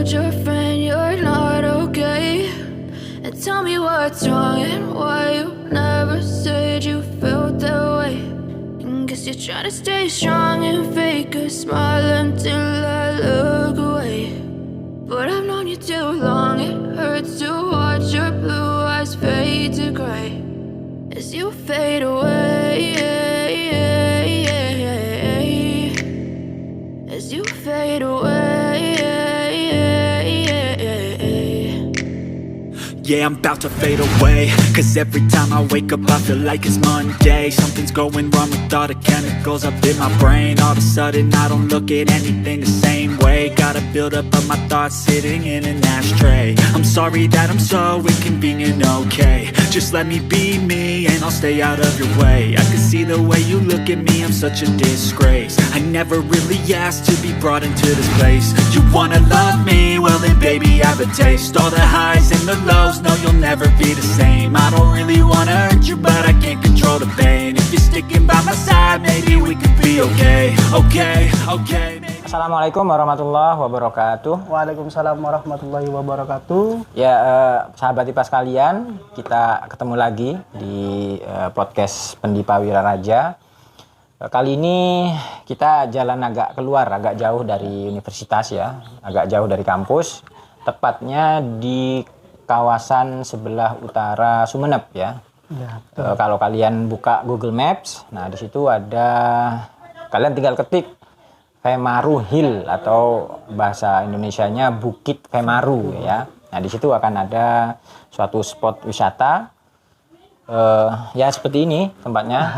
told your friend you're not okay? And tell me what's wrong and why you never said you felt that way. And guess you're trying to stay strong and fake a smile until I look away. But I've known you too long, it hurts to watch your blue eyes fade to gray as you fade away, as you fade away. Yeah, I'm about to fade away, cause every time I wake up I feel like it's Monday. Something's going wrong with all the chemicals up in my brain. All of a sudden I don't look at anything the same way. Gotta build up of my thoughts sitting in an ashtray. I'm sorry that I'm so inconvenient, okay? Just let me be me and I'll stay out of your way. I can see the way you look at me, I'm such a disgrace. I never really asked to be brought into this place. You wanna love me? Well then baby I have a taste. All the highs and the lows, no you'll never be the same. I don't really wanna hurt you but I can't control the pain. If you're sticking by my side, maybe we could be okay. Okay. Assalamualaikum warahmatullahi wabarakatuh. Waalaikumsalam warahmatullahi wabarakatuh. Ya, sahabat IPA sekalian, kita ketemu lagi di podcast Pendipa Wiraraja. Kali ini kita jalan agak keluar, agak jauh dari universitas ya, agak jauh dari kampus. Tepatnya di kawasan sebelah utara Sumeneb ya. Kalau kalian buka Google Maps, nah di situ ada, kalian tinggal ketik Vemaru Hill atau bahasa Indonesianya Bukit Vemaru ya. Nah di situ akan ada suatu spot wisata ya seperti ini tempatnya,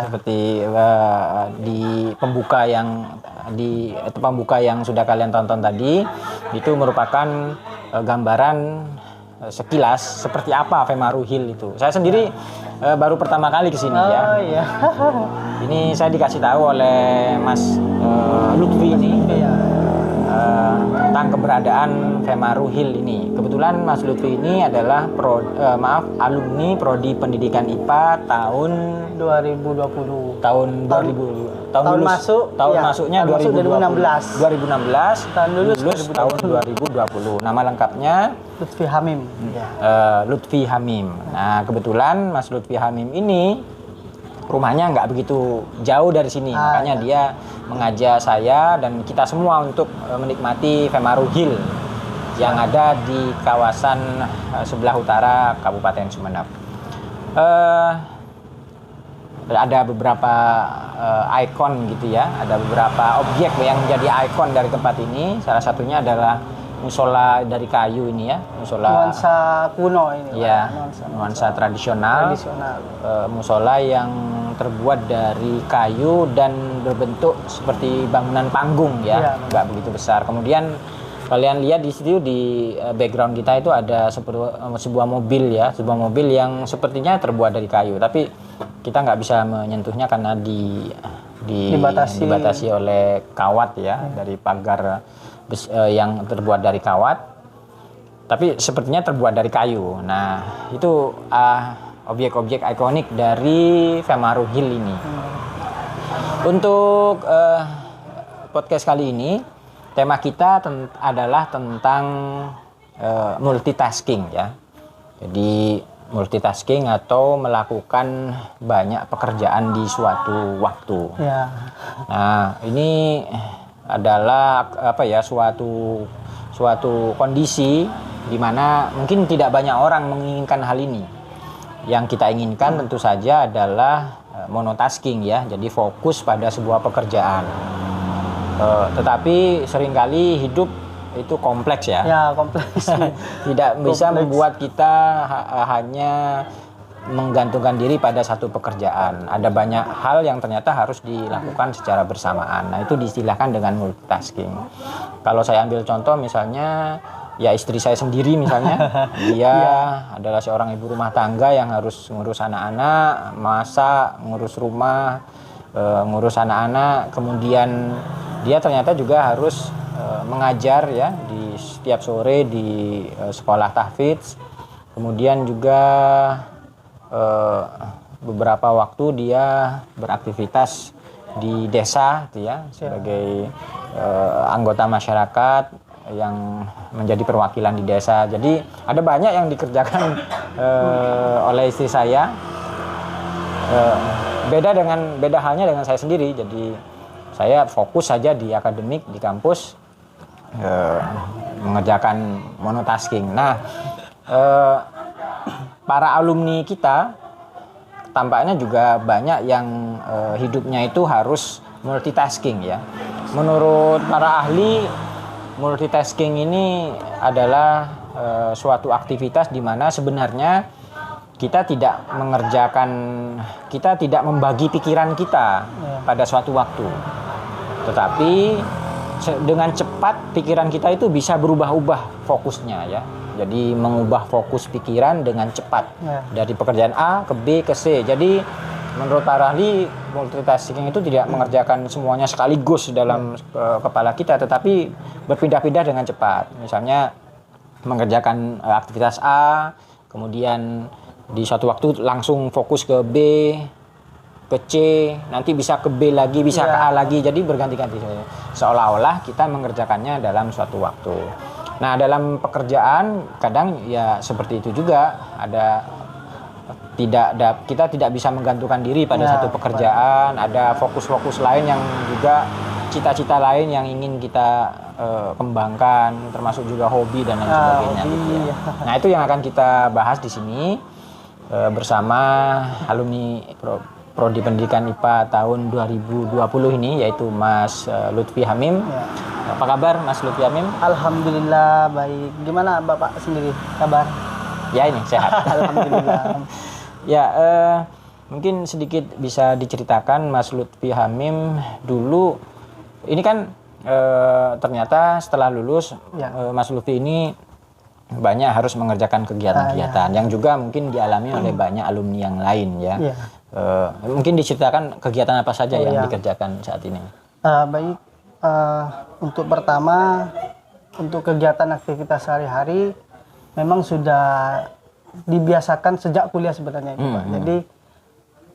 seperti di pembuka yang sudah kalian tonton tadi. Itu merupakan gambaran sekilas seperti apa Vemaru Hill itu. Saya sendiri baru pertama kali kesini ya. Ini saya dikasih tahu oleh Mas Lutfi ini tentang keberadaan Vemaru Hill ini. Kebetulan Mas Lutfi ini adalah alumni Prodi Pendidikan IPA tahun 2020. Tahun masuknya 2016. Tahun lulus tahun 2020. Nama lengkapnya Lutfi Hamim. Lutfi Hamim. Nah, kebetulan Mas Lutfi Hamim ini rumahnya nggak begitu jauh dari sini, makanya dia mengajak saya dan kita semua untuk menikmati Vemaru Hill yang ada di kawasan sebelah utara Kabupaten Sumeneb. Ada beberapa ikon gitu ya, ada beberapa objek yang menjadi ikon dari tempat ini. Salah satunya adalah musola dari kayu ini ya, musola nuansa kuno ini ya, nuansa tradisional. Musola yang terbuat dari kayu dan berbentuk seperti bangunan panggung ya, nggak begitu besar. Kemudian kalian lihat di situ di background kita itu ada sebuah mobil ya, sebuah mobil yang sepertinya terbuat dari kayu, tapi kita nggak bisa menyentuhnya karena dibatasi oleh kawat ya, dari pagar yang terbuat dari kawat, tapi sepertinya terbuat dari kayu. Nah itu objek-objek ikonik dari Vemaru Hill ini. Untuk podcast kali ini tema kita adalah tentang multitasking ya. Jadi multitasking atau melakukan banyak pekerjaan di suatu waktu. Nah ini adalah suatu kondisi di mana mungkin tidak banyak orang menginginkan hal ini. Yang kita inginkan tentu saja adalah monotasking ya, jadi fokus pada sebuah pekerjaan. Tetapi seringkali hidup itu kompleks ya. Kompleks. Tidak bisa membuat kita hanya menggantungkan diri pada satu pekerjaan. Ada banyak hal yang ternyata harus dilakukan secara bersamaan. Nah, itu diistilahkan dengan multitasking. Kalau saya ambil contoh misalnya, ya istri saya sendiri misalnya, dia adalah seorang ibu rumah tangga yang harus ngurus anak-anak, masak, ngurus rumah, ngurus anak-anak, kemudian dia ternyata juga harus mengajar ya di setiap sore di sekolah tahfidz. Kemudian juga beberapa waktu dia beraktivitas di desa gitu ya, sebagai anggota masyarakat. yang menjadi perwakilan di desa. Jadi ada banyak yang dikerjakan oleh istri saya. Beda halnya dengan saya sendiri. Jadi saya fokus saja di akademik di kampus, mengerjakan monotasking. Nah, para alumni kita tampaknya juga banyak yang hidupnya itu harus multitasking ya. Menurut para ahli, multitasking ini adalah suatu aktivitas di mana sebenarnya kita tidak membagi pikiran kita pada suatu waktu. Tetapi dengan cepat pikiran kita itu bisa berubah-ubah fokusnya ya. Jadi mengubah fokus pikiran dengan cepat dari pekerjaan A ke B ke C. Jadi menurut para ahli multitasking itu tidak mengerjakan semuanya sekaligus dalam kepala kita, tetapi berpindah-pindah dengan cepat. Misalnya mengerjakan aktivitas A, kemudian di suatu waktu langsung fokus ke B, ke C, nanti bisa ke B lagi, bisa ke A lagi. Jadi berganti-ganti. Seolah-olah kita mengerjakannya dalam suatu waktu. Nah, dalam pekerjaan kadang ya seperti itu juga. Kita tidak bisa menggantungkan diri pada satu pekerjaan. Ada fokus-fokus lain yang juga cita-cita lain yang ingin kita kembangkan, termasuk juga hobi dan lain sebagainya. Gitu ya. Nah, itu yang akan kita bahas di sini bersama alumni Prodi Pendidikan IPA tahun 2020 ini, yaitu Mas Lutfi Hamim. Apa kabar Mas Lutfi Hamim? Alhamdulillah baik. Gimana Bapak sendiri kabar? Ya, ini sehat. Alhamdulillah. Ya, mungkin sedikit bisa diceritakan Mas Lutfi Hamim dulu. Ini kan ternyata setelah lulus Mas Lutfi ini banyak harus mengerjakan kegiatan-kegiatan yang juga mungkin dialami oleh banyak alumni yang lain ya. Mungkin diceritakan kegiatan apa saja yang dikerjakan saat ini. Baik, untuk pertama, untuk kegiatan aktivitas sehari-hari memang sudah dibiasakan sejak kuliah sebenarnya itu, Pak. Jadi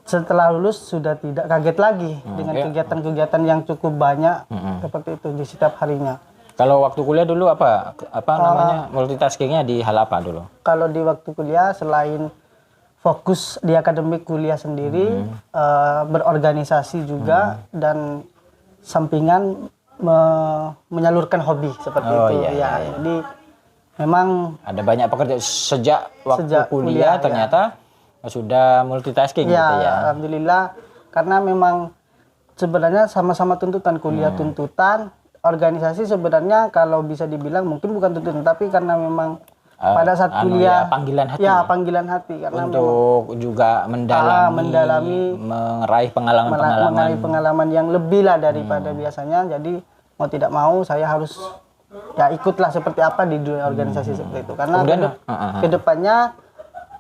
setelah lulus sudah tidak kaget lagi dengan kegiatan-kegiatan yang cukup banyak seperti itu di setiap harinya. Kalau waktu kuliah dulu apa namanya multitaskingnya di hal apa dulu? Kalau di waktu kuliah selain fokus di akademik kuliah sendiri, berorganisasi juga dan sampingan menyalurkan hobi seperti itu. Jadi memang ada banyak pekerjaan sejak kuliah ternyata sudah multitasking gitu ya. Alhamdulillah, karena memang sebenarnya sama-sama tuntutan kuliah, tuntutan organisasi sebenarnya kalau bisa dibilang mungkin bukan tuntutan, tapi karena memang pada saat kuliah panggilan hati. Panggilan hati karena untuk juga mendalami meraih pengalaman yang lebih lah daripada biasanya. Jadi mau tidak mau saya harus ikutlah seperti apa di dunia organisasi seperti itu. Karena kedepannya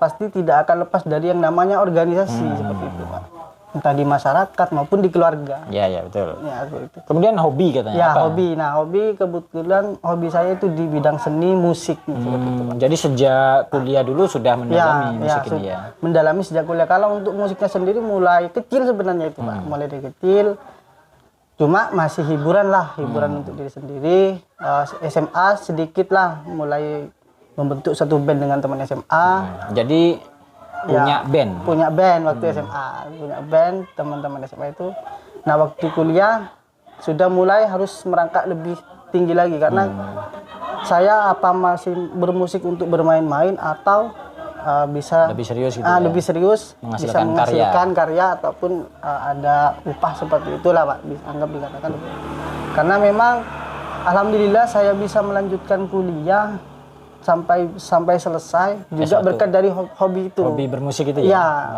pasti tidak akan lepas dari yang namanya organisasi seperti itu, Pak. Entah di masyarakat maupun di keluarga. Iya, betul. Ya, itu. Kemudian hobi katanya apa? Hobi. Nah, hobi kebetulan hobi saya itu di bidang seni musik seperti itu, Pak. Jadi sejak kuliah dulu sudah mendalami musik ini ya. Mendalami sejak kuliah. Kalau untuk musiknya sendiri mulai kecil sebenarnya itu, Pak. Mulai dari kecil. Cuma masih hiburan untuk diri sendiri. SMA sedikit lah mulai membentuk satu band dengan teman SMA. Jadi punya band waktu SMA, punya band teman-teman SMA itu. Nah, waktu kuliah sudah mulai harus merangkak lebih tinggi lagi karena saya masih bermusik untuk bermain-main atau bisa lebih serius gitu lebih serius bisa menghasilkan karya ataupun ada upah seperti itulah, Pak, anggap dikatakan. Karena memang alhamdulillah saya bisa melanjutkan kuliah sampai selesai juga berkat dari hobi itu. Hobi bermusik itu ya?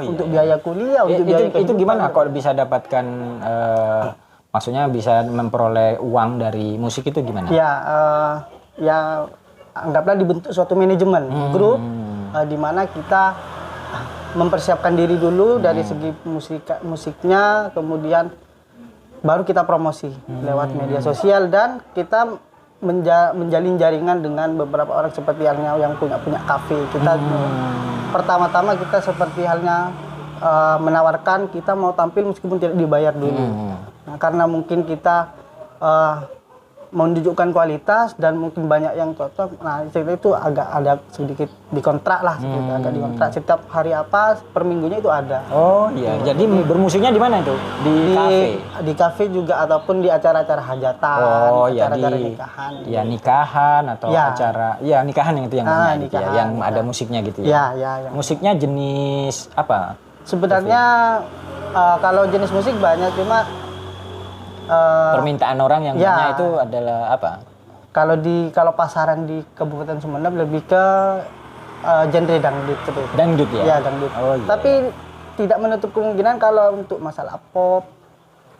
Untuk biaya kuliah, untuk biaya itu gimana kok bisa dapatkan maksudnya bisa memperoleh uang dari musik itu gimana? Ya anggaplah dibentuk suatu manajemen grup di mana kita mempersiapkan diri dulu dari segi musiknya, kemudian baru kita promosi lewat media sosial dan kita menjalin jaringan dengan beberapa orang seperti halnya yang punya kafe. Kita pertama-tama kita seperti halnya menawarkan kita mau tampil meskipun tidak dibayar dulu. Nah, karena mungkin kita menunjukkan kualitas dan mungkin banyak yang cocok. Nah, itu agak ada sedikit dikontrak lah, sedikit agak dikontrak. Setiap hari apa, per minggunya itu ada. Oh iya, jadi bermusiknya di mana itu? Di kafe? Di kafe juga ataupun di acara-acara hajatan, Oh iya, acara-acara di nikahan. ya nikahan atau Ya. acara, ya nikahan yang itu yang banyak gitu ya, nikahan, yang ada nikahan. musiknya gitu Ya, ya. ya. Musiknya jenis apa? Sebenarnya kalau jenis musik banyak, cuma Permintaan orang yang ya. banyak itu adalah apa? kalau pasaran di Kabupaten Sumeneb lebih ke genre dangdut seperti itu. Dangdut ya? Ya, dangdut. Oh, iya. Tapi tidak menutup kemungkinan kalau untuk masalah pop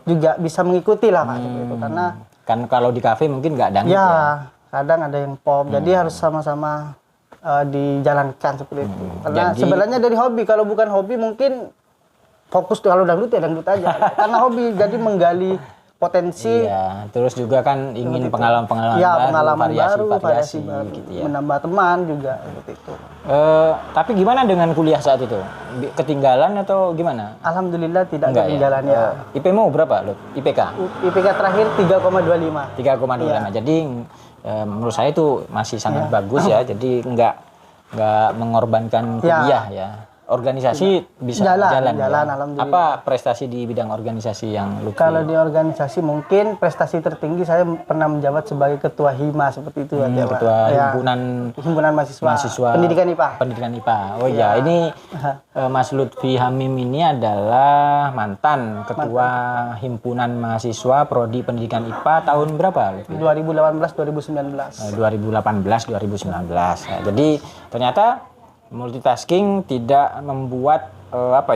juga bisa mengikuti lah Pak seperti itu, karena Kan kalau di kafe mungkin nggak dangdut ya, ya. kadang ada yang pop, jadi harus sama-sama dijalankan seperti itu. Karena Jadi- sebenarnya dari hobi, kalau bukan hobi mungkin fokus kalau dangdut ya dangdut aja. Karena hobi, jadi menggali potensi. Iya, terus juga kan ingin pengalaman-pengalaman Ya, baru, pengalaman baru, variasi baru, gitu ya. menambah teman juga seperti itu. Tapi gimana dengan kuliah saat itu? Ketinggalan atau gimana? Alhamdulillah tidak Enggak ketinggalan ya. IP-mu berapa, Lut? IPK? IPK terakhir 3,25. 3,25. Jadi menurut saya itu masih sangat bagus ya. Jadi nggak mengorbankan kuliah ya. Organisasi bisa jalan ya. alhamdulillah. Apa prestasi di bidang organisasi yang Lutfi? Kalau di organisasi mungkin prestasi tertinggi saya pernah menjabat sebagai ketua HIMA seperti itu ya, Pak. Ketua Ya, himpunan mahasiswa pendidikan IPA. Pendidikan IPA. Oh iya, ini Mas Lutfi Hamim ini adalah mantan ketua himpunan mahasiswa prodi pendidikan IPA tahun berapa, Lutfi? 2018-2019. 2018-2019. Nah, jadi ternyata multitasking tidak membuat apa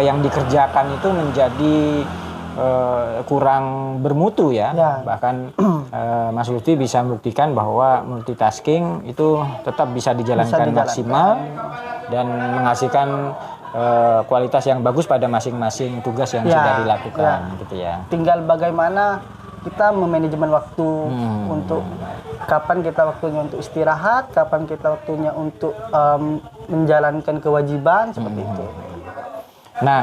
yang dikerjakan itu menjadi kurang bermutu ya. Bahkan Mas Lutfi bisa membuktikan bahwa multitasking itu tetap bisa dijalankan maksimal dan menghasilkan kualitas yang bagus pada masing-masing tugas yang sudah dilakukan gitu ya. Tinggal bagaimana kita memanajemen waktu untuk kapan kita waktunya untuk istirahat, kapan kita waktunya untuk menjalankan kewajiban seperti itu. Nah,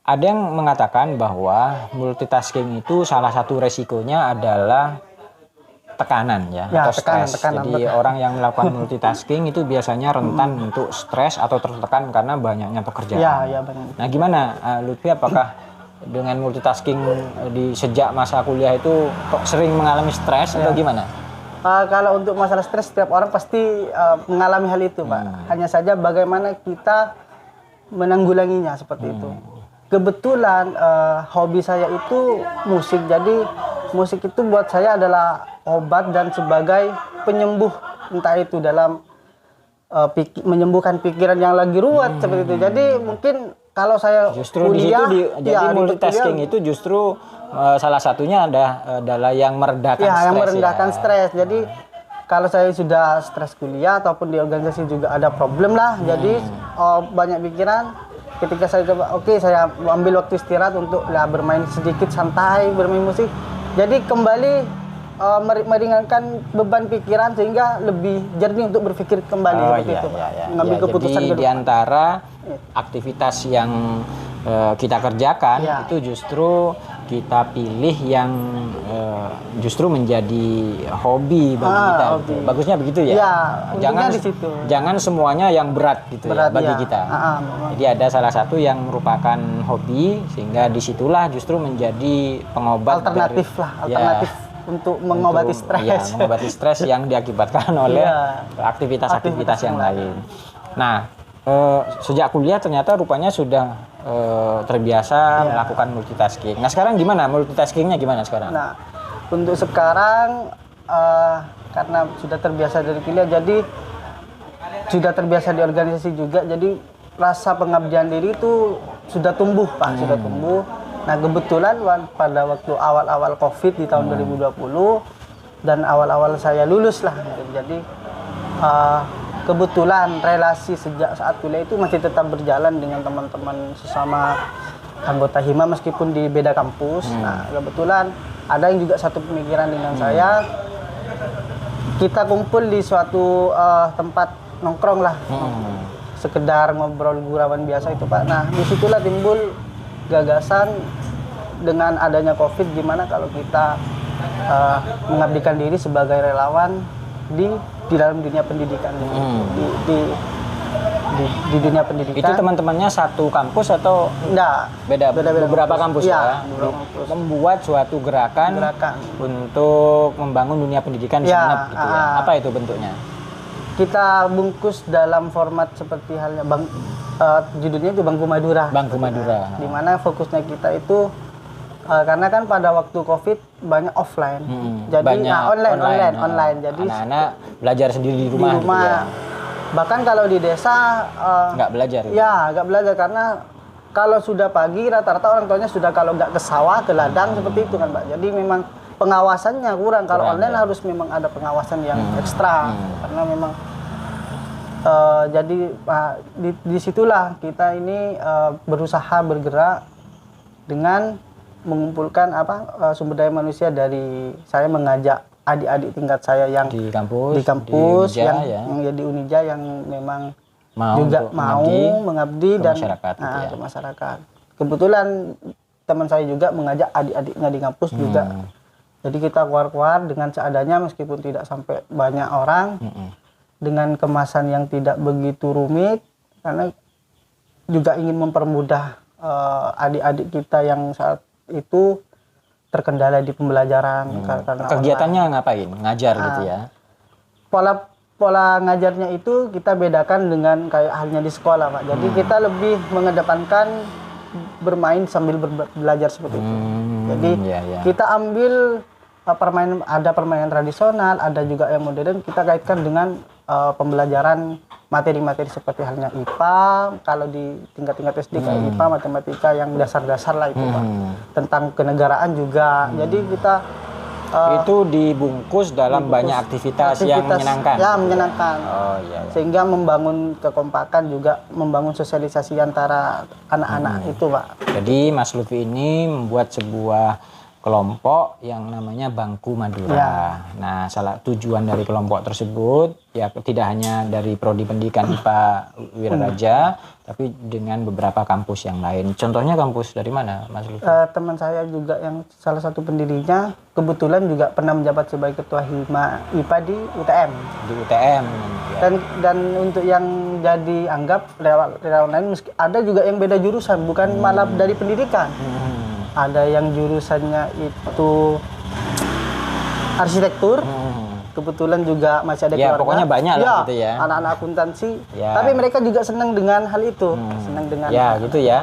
ada yang mengatakan bahwa multitasking itu salah satu resikonya adalah tekanan ya, atau stres. Jadi orang yang melakukan multitasking itu biasanya rentan untuk stres atau tertekan karena banyaknya pekerjaan. Ya, benar. Nah, gimana Lutfi, apakah dengan multitasking di sejak masa kuliah itu kok sering mengalami stres atau gimana? Kalau untuk masalah stres, setiap orang pasti mengalami hal itu, Pak. Hanya saja bagaimana kita menanggulanginya seperti itu. Kebetulan hobi saya itu musik, jadi musik itu buat saya adalah obat dan sebagai penyembuh, entah itu dalam menyembuhkan pikiran yang lagi ruwet seperti itu. Jadi mungkin kalau saya justru kuliah, jadi multitasking itu justru salah satunya adalah yang meredakan stres. Yang meredakan stres. Jadi kalau saya sudah stres kuliah ataupun di organisasi juga ada problem lah. Jadi banyak pikiran. Ketika saya coba, saya ambil waktu istirahat untuk bermain sedikit santai, bermain musik. Jadi kembali meringankan beban pikiran sehingga lebih jernih untuk berpikir kembali seperti itu, mengambil keputusan. Jadi di antara aktivitas yang kita kerjakan itu justru kita pilih yang justru menjadi hobi bagi kita. Hobi. Bagusnya begitu ya. Jangan semuanya yang berat gitu ya bagi kita. Jadi ada salah satu yang merupakan hobi sehingga disitulah justru menjadi pengobat alternatif untuk mengobati stres. Ya, mengobati stres yang diakibatkan oleh aktivitas-aktivitas yang lain. Nah, sejak kuliah ternyata rupanya sudah terbiasa melakukan multitasking. Nah, sekarang gimana? Multitaskingnya gimana sekarang? Nah, untuk sekarang karena sudah terbiasa dari kuliah, jadi sudah terbiasa di organisasi juga, jadi rasa pengabdian diri itu sudah tumbuh, Pak, sudah tumbuh. Nah, kebetulan pada waktu awal-awal COVID di tahun 2020 dan awal-awal saya lulus lah. Jadi kebetulan relasi sejak saat kuliah itu masih tetap berjalan dengan teman-teman sesama anggota HIMA meskipun di beda kampus. Nah, kebetulan ada yang juga satu pemikiran dengan saya. Kita kumpul di suatu tempat nongkrong lah. Sekedar ngobrol gurauan biasa itu, Pak. Nah, disitulah timbul gagasan dengan adanya COVID, gimana kalau kita mengabdikan diri sebagai relawan di dalam dunia pendidikan, di dunia pendidikan. Itu teman-temannya satu kampus atau Enggak, beda beberapa kampus ya? beberapa kampus. Membuat suatu gerakan untuk membangun dunia pendidikan di Sumeneb gitu ya. Apa itu bentuknya? Kita bungkus dalam format seperti halnya judulnya itu Bangku Madura. Bangku Madura. Di mana fokusnya kita itu karena kan pada waktu COVID banyak offline. Jadi banyak online. Jadi anak-anak belajar sendiri di rumah. Gitu ya. Bahkan kalau di desa nggak belajar. Gitu. Ya, nggak belajar karena kalau sudah pagi rata-rata orang tuanya sudah, kalau nggak ke sawah, ke ladang seperti itu kan, Pak. Jadi memang pengawasannya kurang. Kalau online harus memang ada pengawasan yang ekstra karena memang jadi disitulah kita ini berusaha bergerak dengan mengumpulkan sumber daya manusia. Dari saya mengajak adik-adik tingkat saya yang di kampus di Unija, yang jadi Unija yang memang mau juga mau mengabdi ke dan masyarakat, gitu ya. ke masyarakat. Kebetulan teman saya juga mengajak adik-adiknya di kampus juga. Jadi kita keluar-keluar dengan seadanya meskipun tidak sampai banyak orang, dengan kemasan yang tidak begitu rumit, karena juga ingin mempermudah adik-adik kita yang saat itu terkendala di pembelajaran. Karena kegiatannya ngapain? Ngajar gitu ya? Pola ngajarnya itu kita bedakan dengan kayak halnya di sekolah, Pak. Jadi kita lebih mengedepankan bermain sambil belajar seperti itu. Jadi kita ambil permainan tradisional, ada juga yang modern, kita kaitkan dengan pembelajaran materi-materi seperti halnya IPA, kalau di tingkat-tingkat SD kayak IPA, matematika yang dasar-dasar lah itu, Pak. Tentang kenegaraan juga. Jadi kita itu dibungkus dalam banyak aktivitas yang menyenangkan. Ya, menyenangkan. Oh iya. Sehingga membangun kekompakan, juga membangun sosialisasi antara anak-anak itu, Pak. Jadi Mas Lutfi ini membuat sebuah kelompok yang namanya Bangku Madura. Ya. Nah, salah tujuan dari kelompok tersebut ya tidak hanya dari Prodi Pendidikan IPA Wiraraja, tapi dengan beberapa kampus yang lain. Contohnya kampus dari mana, Mas Lutfi? Teman saya juga yang salah satu pendirinya kebetulan juga pernah menjabat sebagai ketua hima IPA di UTM. Di UTM. Ya. Dan untuk yang jadi anggap relawan lain, ada juga yang beda jurusan, bukan malah dari pendidikan. Ada yang jurusannya itu arsitektur. Kebetulan juga masih ada keluarga. Pokoknya banyak lah gitu ya. Anak-anak akuntansi. Tapi mereka juga senang dengan hal itu. Senang dengan gitu ya.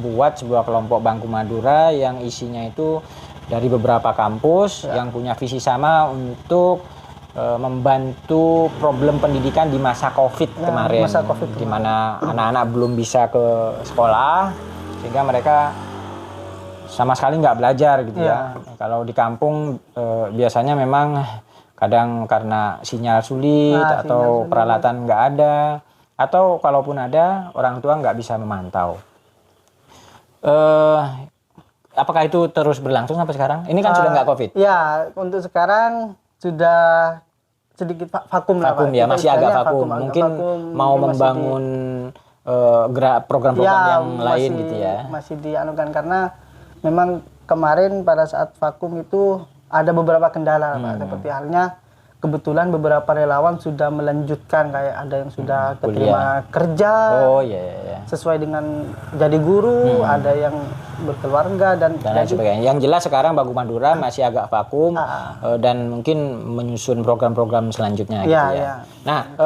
Buat sebuah kelompok Bangku Madura yang isinya itu dari beberapa kampus yang punya visi sama untuk membantu problem pendidikan di masa COVID kemarin. Di mana anak-anak belum bisa ke sekolah, sehingga mereka sama sekali nggak belajar gitu ya. Kalau di kampung biasanya memang kadang karena sinyal sulit atau peralatan nggak ada, atau kalaupun ada orang tua nggak bisa memantau. Apakah itu terus berlangsung sampai sekarang? Ini kan sudah nggak COVID? Ya, untuk sekarang sudah sedikit vakum lah, Pak. Ya, masih agak vakum. Mungkin mau membangun program-program yang lain gitu ya. Masih dianukan karena memang kemarin pada saat vakum itu ada beberapa kendala, Pak. Seperti halnya kebetulan beberapa relawan sudah melanjutkan, kayak ada yang sudah keterima kerja. Sesuai dengan jadi guru, ada yang berkeluarga dan lain sebagainya. Yang jelas sekarang Bangku Madura masih agak vakum dan mungkin menyusun program-program selanjutnya gitu ya. Nah,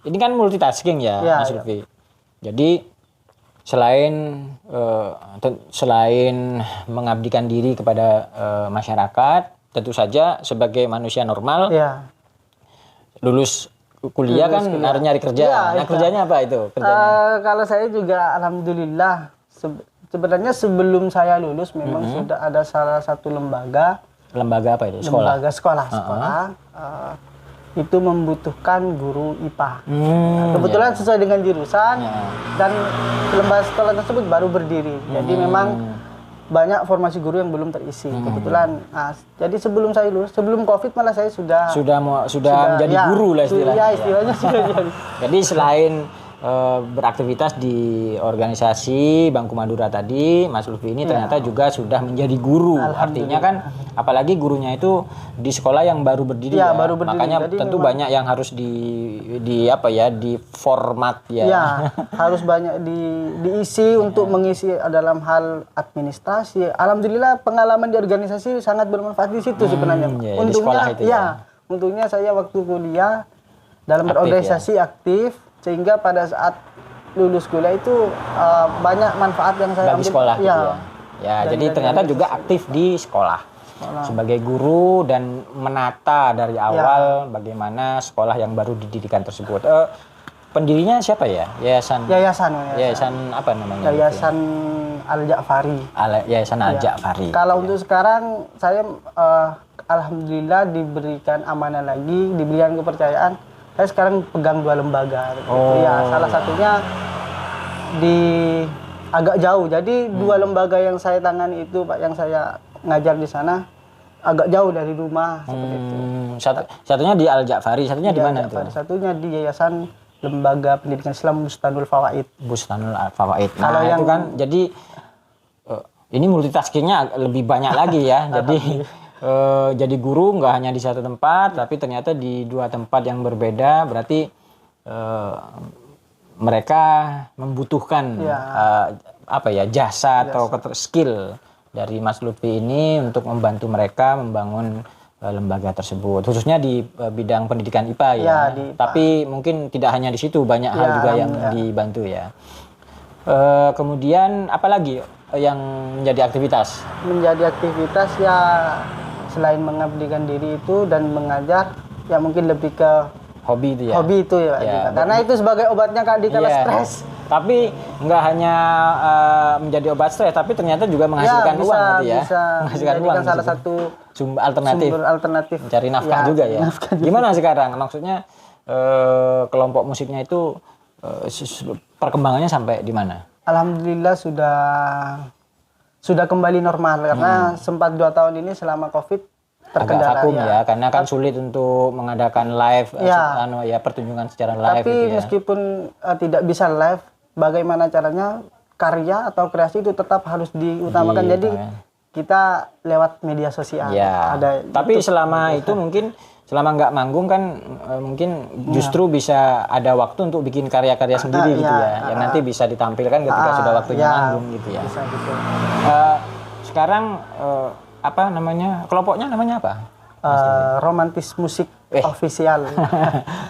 ini kan multitasking ya, Mas Lutfi. Jadi selain mengabdikan diri kepada masyarakat, tentu saja sebagai manusia normal, lulus kuliah kan harus nyari kerja. Kerjanya apa itu? Kalau saya juga alhamdulillah sebenarnya sebelum saya lulus memang sudah ada salah satu lembaga. Lembaga apa itu? Sekolah. Lembaga sekolah. Itu membutuhkan guru IPA. Kebetulan sesuai dengan jurusan dan lembaga sekolah tersebut baru berdiri. Jadi memang banyak formasi guru yang belum terisi. Kebetulan, jadi sebelum saya lulus, sebelum COVID malah saya sudah menjadi guru lah istilahnya. Istilahnya sudah jadi. Jadi selain beraktivitas di organisasi Bangku Madura tadi, Mas Lutfi ini ternyata juga sudah menjadi guru. Artinya kan apalagi gurunya itu di sekolah yang baru berdiri ya. Baru berdiri. Makanya Jadi tentu memang banyak yang harus di apa ya, di format ya. Ya, harus banyak diisi untuk mengisi dalam hal administrasi. Alhamdulillah pengalaman di organisasi sangat bermanfaat di situ sebenarnya. Ya, di sekolah itu untungnya saya waktu kuliah dalam Aktif, berorganisasi aktif, sehingga pada saat lulus kuliah itu banyak manfaat yang saya bagi sekolah gitu ya. Ya, jadi ternyata juga aktif di sekolah sebagai guru dan menata dari awal bagaimana sekolah yang baru didirikan tersebut. Pendirinya siapa ya? Yayasan apa namanya? Yayasan Al-Ja'fari. Yayasan Al-Ja'fari. Kalau untuk sekarang saya alhamdulillah diberikan amanah lagi, diberikan kepercayaan. Saya sekarang pegang 2 lembaga. Ya, salah satunya di agak jauh. Jadi 2 lembaga yang saya tangani itu, Pak, yang saya ngajar di sana agak jauh dari rumah seperti itu. Satunya di Al-Ja'fari, satunya di mana itu? Satunya di Yayasan Lembaga Pendidikan Islam Bustanul Fawaid. Bustanul Fawaid. Nah, kalau itu kan jadi ini multitaskingnya lebih banyak lagi ya. Jadi guru nggak hanya di satu tempat, tapi ternyata di 2 tempat yang berbeda. Berarti mereka membutuhkan jasa atau skill dari Mas Lutfi ini untuk membantu mereka membangun lembaga tersebut, khususnya di bidang pendidikan IPA ya. Tapi mungkin tidak hanya di situ, banyak hal juga yang dibantu ya. Kemudian apalagi yang menjadi aktivitas? Menjadi aktivitas ya selain mengabdikan diri itu dan mengajar, ya mungkin lebih ke hobi itu ya. Hobi itu ya. Karena itu sebagai obatnya Kak di kala stres. Tapi nggak hanya menjadi obat stres, tapi ternyata juga menghasilkan uang gitu ya. Menghasilkan uang. Salah satu sumber alternatif. Mencari nafkah juga ya. Gimana sekarang? Maksudnya kelompok musiknya itu perkembangannya sampai di mana? Alhamdulillah sudah kembali normal karena sempat 2 tahun ini selama Covid terkendala vakum ya, karena kan sulit untuk mengadakan live pertunjukan secara live. Tapi gitu meskipun tidak bisa live, bagaimana caranya karya atau kreasi itu tetap harus diutamakan. Jadi kita lewat media sosial. Ya. Tapi selama itu mungkin selama nggak manggung kan mungkin justru bisa ada waktu untuk bikin karya-karya sendiri gitu ya, yang nanti bisa ditampilkan ketika sudah waktunya manggung gitu ya. Bisa gitu. Sekarang apa namanya, kelompoknya namanya apa? Romantis Musik Official.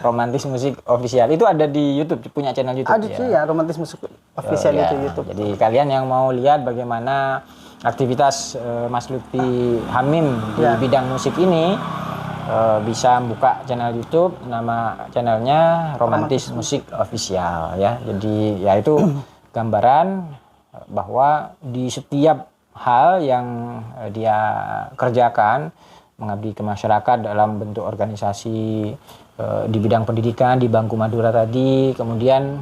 Romantis Musik Official itu ada di YouTube, punya channel YouTube. Ada ya, Romantis Musik Official itu YouTube. Jadi kalian yang mau lihat bagaimana aktivitas Mas Lutfi Hamim di bidang musik ini, bisa buka channel YouTube, nama channelnya Romantis Musik Official ya. Jadi ya itu gambaran bahwa di setiap hal yang dia kerjakan, mengabdi ke masyarakat dalam bentuk organisasi di bidang pendidikan di Bangku Madura tadi, kemudian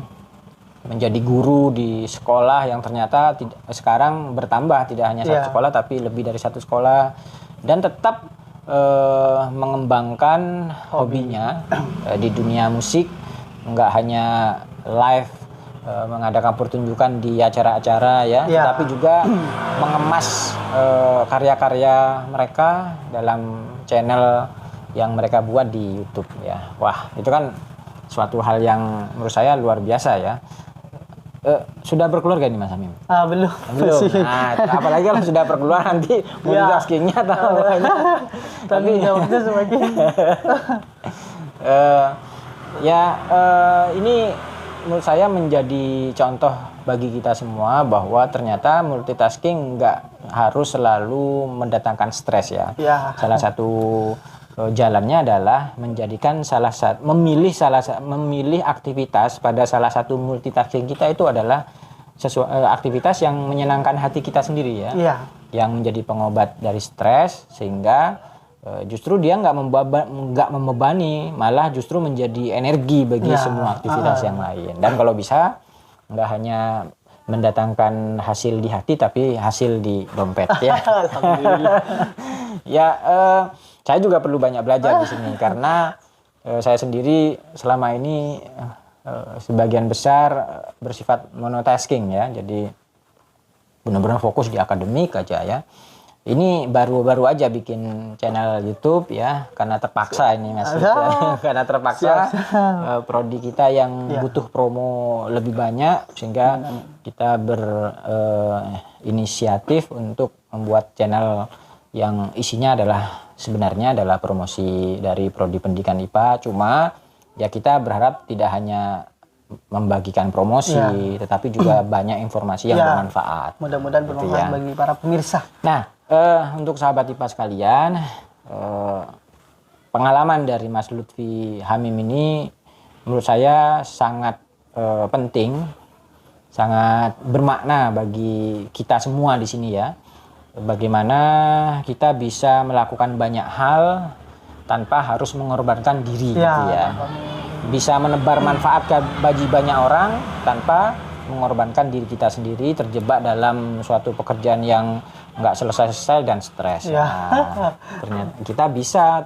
menjadi guru di sekolah yang ternyata sekarang bertambah, tidak hanya satu sekolah tapi lebih dari satu sekolah, dan tetap mengembangkan hobinya di dunia musik, nggak hanya live mengadakan pertunjukan di acara-acara ya, tapi juga mengemas karya-karya mereka dalam channel yang mereka buat di YouTube ya. Wah, itu kan suatu hal yang menurut saya luar biasa ya. Sudah berkeluarga nih Mas Hamim? Belum. Nah, apalagi kalau sudah berkeluarga nanti multitaskingnya tahu. Tapi jawabnya semakin. Ini menurut saya menjadi contoh bagi kita semua bahwa ternyata multitasking nggak harus selalu mendatangkan stres ya. Salah satu jalannya adalah menjadikan memilih aktivitas pada salah satu multitasking kita itu adalah aktivitas yang menyenangkan hati kita sendiri ya. Yang menjadi pengobat dari stres, sehingga justru dia nggak membebani, malah justru menjadi energi bagi semua aktivitas yang lain. Dan kalau bisa nggak hanya mendatangkan hasil di hati, tapi hasil di dompet ya. Alhamdulillah. Saya juga perlu banyak belajar di sini karena saya sendiri selama ini sebagian besar bersifat monotasking ya. Jadi benar-benar fokus di akademik aja ya. Ini baru-baru aja bikin channel YouTube ya, karena terpaksa ini Mas. Karena terpaksa prodi kita yang butuh promo lebih banyak, sehingga kita berinisiatif untuk membuat channel yang isinya sebenarnya adalah promosi dari prodi pendidikan IPA. Cuma ya kita berharap tidak hanya membagikan promosi, tetapi juga banyak informasi yang bermanfaat. Mudah-mudahan bermanfaat bagi para pemirsa. Nah, untuk sahabat IPA sekalian, pengalaman dari Mas Lutfi Hamim ini menurut saya sangat penting, sangat bermakna bagi kita semua di sini ya. Bagaimana kita bisa melakukan banyak hal tanpa harus mengorbankan diri gitu ya. Bisa menebar manfaat bagi banyak orang tanpa mengorbankan diri kita sendiri, terjebak dalam suatu pekerjaan yang nggak selesai-selesai dan stres. Nah, ternyata kita bisa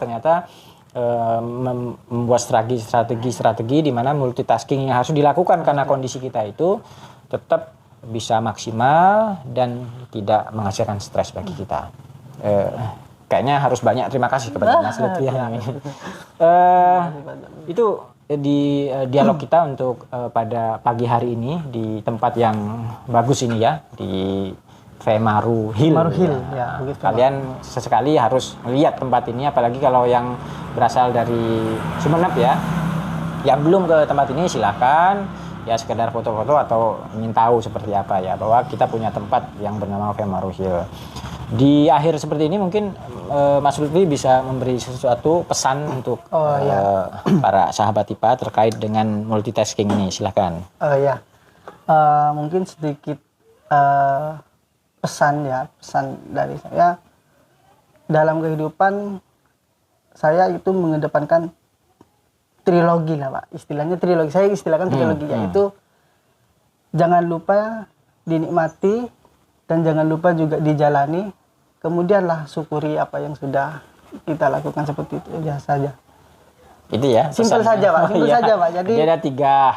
membuat strategi di mana multitasking yang harus dilakukan karena kondisi kita itu tetap bisa maksimal dan tidak menghasilkan stres bagi kita. Kayaknya harus banyak terima kasih kepada Mas Lutfi ini. Itu di dialog kita untuk pada pagi hari ini di tempat yang bagus ini ya, di Femaru Hill. Ya, begitu. Kalian sesekali harus melihat tempat ini, apalagi kalau yang berasal dari Sumeneb ya. Yang belum ke tempat ini silakan ya, sekedar foto-foto atau ingin tahu seperti apa ya, bahwa kita punya tempat yang bernama Femaru Hill. Di akhir seperti ini mungkin Mas Lutfi bisa memberi sesuatu pesan untuk para sahabat IPA terkait dengan multitasking ini, silakan. Mungkin sedikit pesan dari saya dalam kehidupan saya itu mengedepankan trilogi lah Pak, istilahnya trilogi. Saya istilahkan trilogi yaitu jangan lupa dinikmati dan jangan lupa juga dijalani. Kemudianlah syukuri apa yang sudah kita lakukan, seperti itu saja. Itu ya. Simpel saja Pak, saja Pak. Jadi ada tiga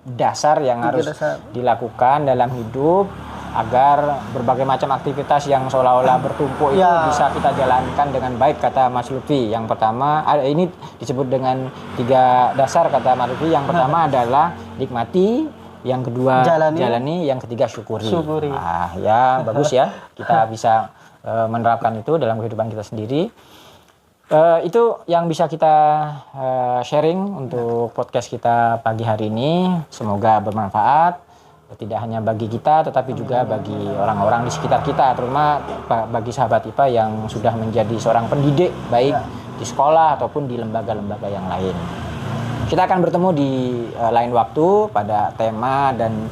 dasar yang harus dilakukan dalam hidup agar berbagai macam aktivitas yang seolah-olah bertumpuk itu bisa kita jalankan dengan baik, kata Mas Lutfi. Yang pertama, ini disebut dengan 3 dasar kata Mas Lutfi. Yang pertama adalah nikmati, yang kedua jalani, yang ketiga syukuri. Ya bagus ya, kita bisa menerapkan itu dalam kehidupan kita sendiri. Itu yang bisa kita sharing untuk podcast kita pagi hari ini. Semoga bermanfaat, tidak hanya bagi kita tetapi juga bagi orang-orang di sekitar kita, terutama bagi sahabat IPA yang sudah menjadi seorang pendidik baik di sekolah ataupun di lembaga-lembaga yang lain. Kita akan bertemu di lain waktu pada tema dan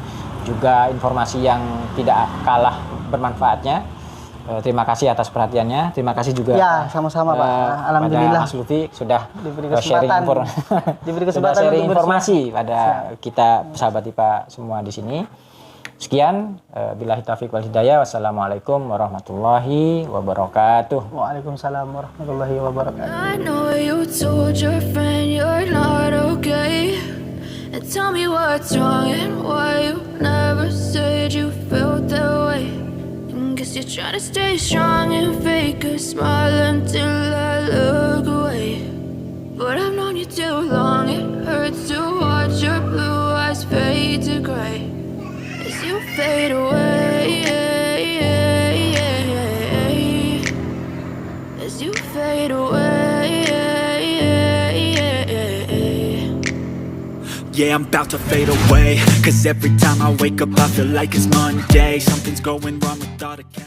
juga informasi yang tidak kalah bermanfaatnya. Terima kasih atas perhatiannya. Terima kasih juga sama-sama Pak. Alhamdulillah Mas Lutfi sudah diberi kesempatan sharing informasi pada kita sahabat IPA semua di sini. Sekian, billahi taufiq wal hidayah. Wassalamualaikum warahmatullahi wabarakatuh. Waalaikumsalam warahmatullahi wabarakatuh. I know you told your friend you're not okay, and tell me what's wrong and why you never said you felt that way. Guess you're trying to stay strong and fake a smile until I look away. But I've known you too long, it hurts to watch your blue eyes fade to gray as you fade away, as you fade away. Yeah, I'm about to fade away, 'cause every time I wake up I feel like it's Monday. Something's going wrong with all the